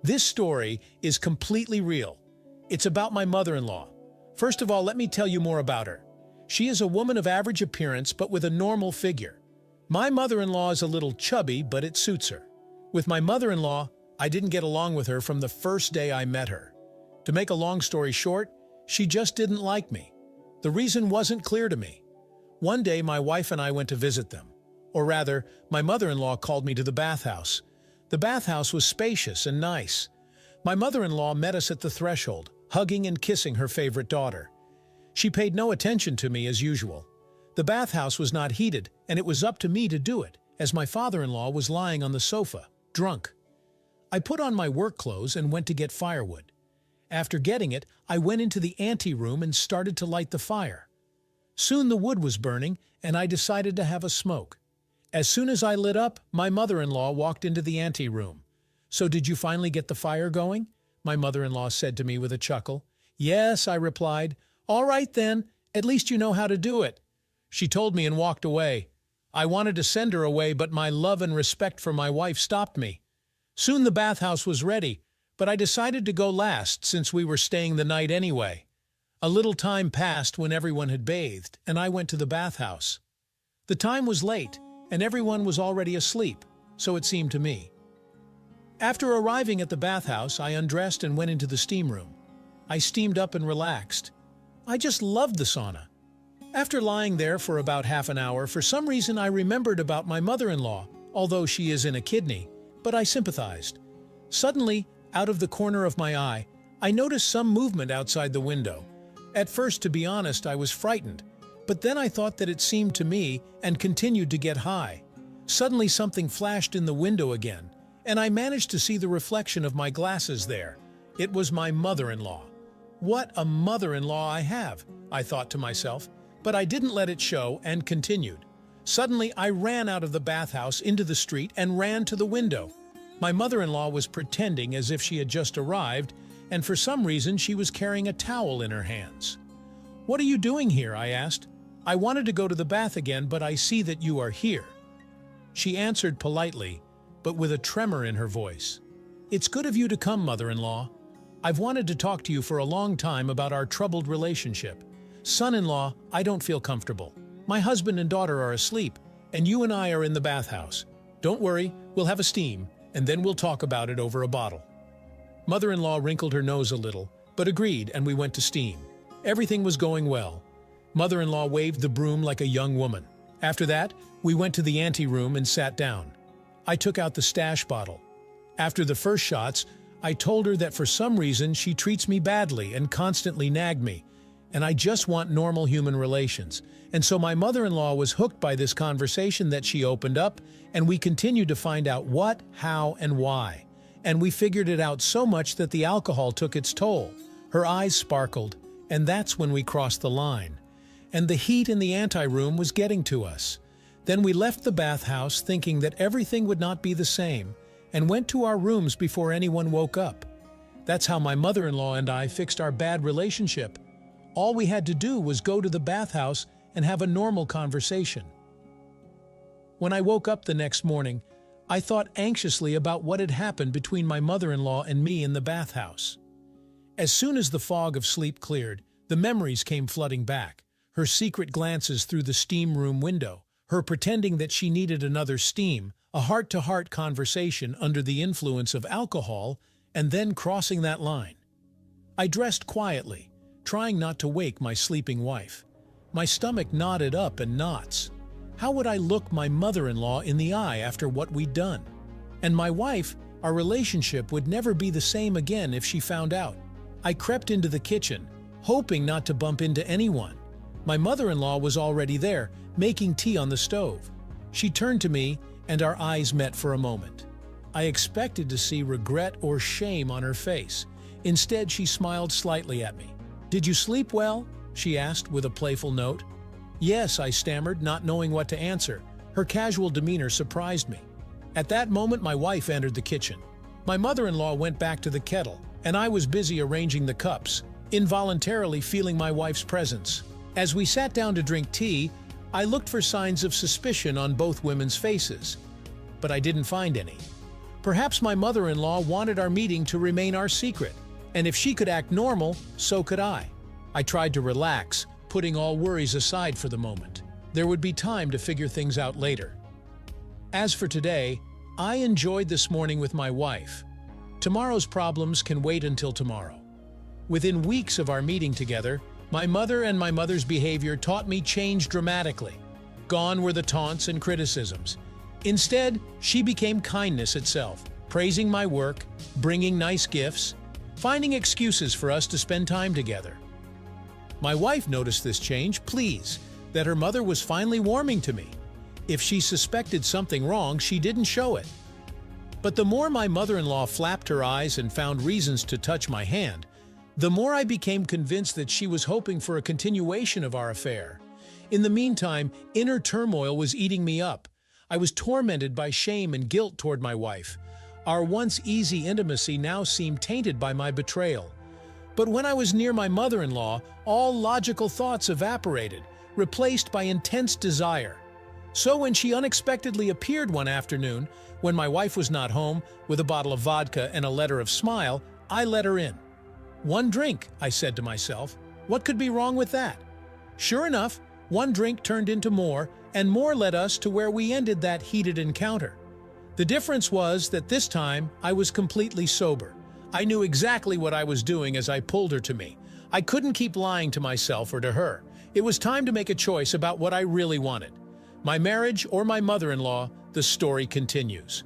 This story is completely real. It's about my mother-in-law. First of all, let me tell you more about her. She is a woman of average appearance but with a normal figure. My mother-in-law is a little chubby, but it suits her. With my mother-in-law, I didn't get along with her from the first day I met her. To make a long story short, she just didn't like me. The reason wasn't clear to me. One day, my wife and I went to visit them. Or rather, my mother-in-law called me to the bathhouse. The bathhouse was spacious and nice. My mother-in-law met us at the threshold, hugging and kissing her favorite daughter. She paid no attention to me as usual. The bathhouse was not heated, and it was up to me to do it, as my father-in-law was lying on the sofa, drunk. I put on my work clothes and went to get firewood. After getting it, I went into the anteroom and started to light the fire. Soon the wood was burning, and I decided to have a smoke. As soon as I lit up, my mother-in-law walked into the anteroom. "So did you finally get the fire going?" my mother-in-law said to me with a chuckle. "Yes," I replied. "All right then, at least you know how to do it." She told me and walked away. I wanted to send her away, but my love and respect for my wife stopped me. Soon the bathhouse was ready, but I decided to go last since we were staying the night anyway. A little time passed when everyone had bathed, and I went to the bathhouse. The time was late, and everyone was already asleep, so it seemed to me. After arriving at the bathhouse, I undressed and went into the steam room. I steamed up and relaxed. I just loved the sauna. After lying there for about half an hour, for some reason I remembered about my mother-in-law, although she is in a kidney, but I sympathized. Suddenly, out of the corner of my eye, I noticed some movement outside the window. At first, to be honest, I was frightened, but then I thought that it seemed to me and continued to get high. Suddenly something flashed in the window again, and I managed to see the reflection of my glasses there. It was my mother-in-law. What a mother-in-law I have, I thought to myself, but I didn't let it show and continued. Suddenly I ran out of the bathhouse into the street and ran to the window. My mother-in-law was pretending as if she had just arrived, and for some reason she was carrying a towel in her hands. "What are you doing here?" I asked. "I wanted to go to the bath again, but I see that you are here." She answered politely, but with a tremor in her voice. "It's good of you to come, mother-in-law. I've wanted to talk to you for a long time about our troubled relationship. Son-in-law, I don't feel comfortable. My husband and daughter are asleep, and you and I are in the bathhouse. Don't worry, we'll have a steam, and then we'll talk about it over a bottle." Mother-in-law wrinkled her nose a little, but agreed, and we went to steam. Everything was going well. Mother-in-law waved the broom like a young woman. After that, we went to the anteroom and sat down. I took out the stash bottle. After the first shots, I told her that for some reason she treats me badly and constantly nagged me, and I just want normal human relations. And so my mother-in-law was hooked by this conversation that she opened up, and we continued to find out what, how, and why. And we figured it out so much that the alcohol took its toll. Her eyes sparkled, and that's when we crossed the line. And the heat in the anteroom was getting to us. Then we left the bathhouse thinking that everything would not be the same, and went to our rooms before anyone woke up. That's how my mother-in-law and I fixed our bad relationship. All we had to do was go to the bathhouse and have a normal conversation. When I woke up the next morning, I thought anxiously about what had happened between my mother-in-law and me in the bathhouse. As soon as the fog of sleep cleared, the memories came flooding back. Her secret glances through the steam room window, her pretending that she needed another steam, a heart-to-heart conversation under the influence of alcohol, and then crossing that line. I dressed quietly, trying not to wake my sleeping wife. My stomach knotted up in knots. How would I look my mother-in-law in the eye after what we'd done? And my wife, our relationship would never be the same again if she found out. I crept into the kitchen, hoping not to bump into anyone. My mother-in-law was already there, making tea on the stove. She turned to me, and our eyes met for a moment. I expected to see regret or shame on her face. Instead, she smiled slightly at me. "Did you sleep well?" she asked with a playful note. "Yes," I stammered, not knowing what to answer. Her casual demeanor surprised me. At that moment, my wife entered the kitchen. My mother-in-law went back to the kettle, and I was busy arranging the cups, involuntarily feeling my wife's presence. As we sat down to drink tea, I looked for signs of suspicion on both women's faces, but I didn't find any. Perhaps my mother-in-law wanted our meeting to remain our secret, and if she could act normal, so could I. I tried to relax, putting all worries aside for the moment. There would be time to figure things out later. As for today, I enjoyed this morning with my wife. Tomorrow's problems can wait until tomorrow. Within weeks of our meeting together, my mother and my mother's behavior taught me change dramatically. Gone were the taunts and criticisms. Instead, she became kindness itself, praising my work, bringing nice gifts, finding excuses for us to spend time together. My wife noticed this change, pleased that her mother was finally warming to me. If she suspected something wrong, she didn't show it. But the more my mother-in-law flapped her eyes and found reasons to touch my hand, the more I became convinced that she was hoping for a continuation of our affair. In the meantime, inner turmoil was eating me up. I was tormented by shame and guilt toward my wife. Our once easy intimacy now seemed tainted by my betrayal. But when I was near my mother-in-law, all logical thoughts evaporated, replaced by intense desire. So when she unexpectedly appeared one afternoon, when my wife was not home, with a bottle of vodka and a letter of smile, I let her in. "One drink," I said to myself. What could be wrong with that? Sure enough, one drink turned into more, and more led us to where we ended that heated encounter. The difference was that this time I was completely sober. I knew exactly what I was doing as I pulled her to me. I couldn't keep lying to myself or to her. It was time to make a choice about what I really wanted. My marriage or my mother-in-law, the story continues.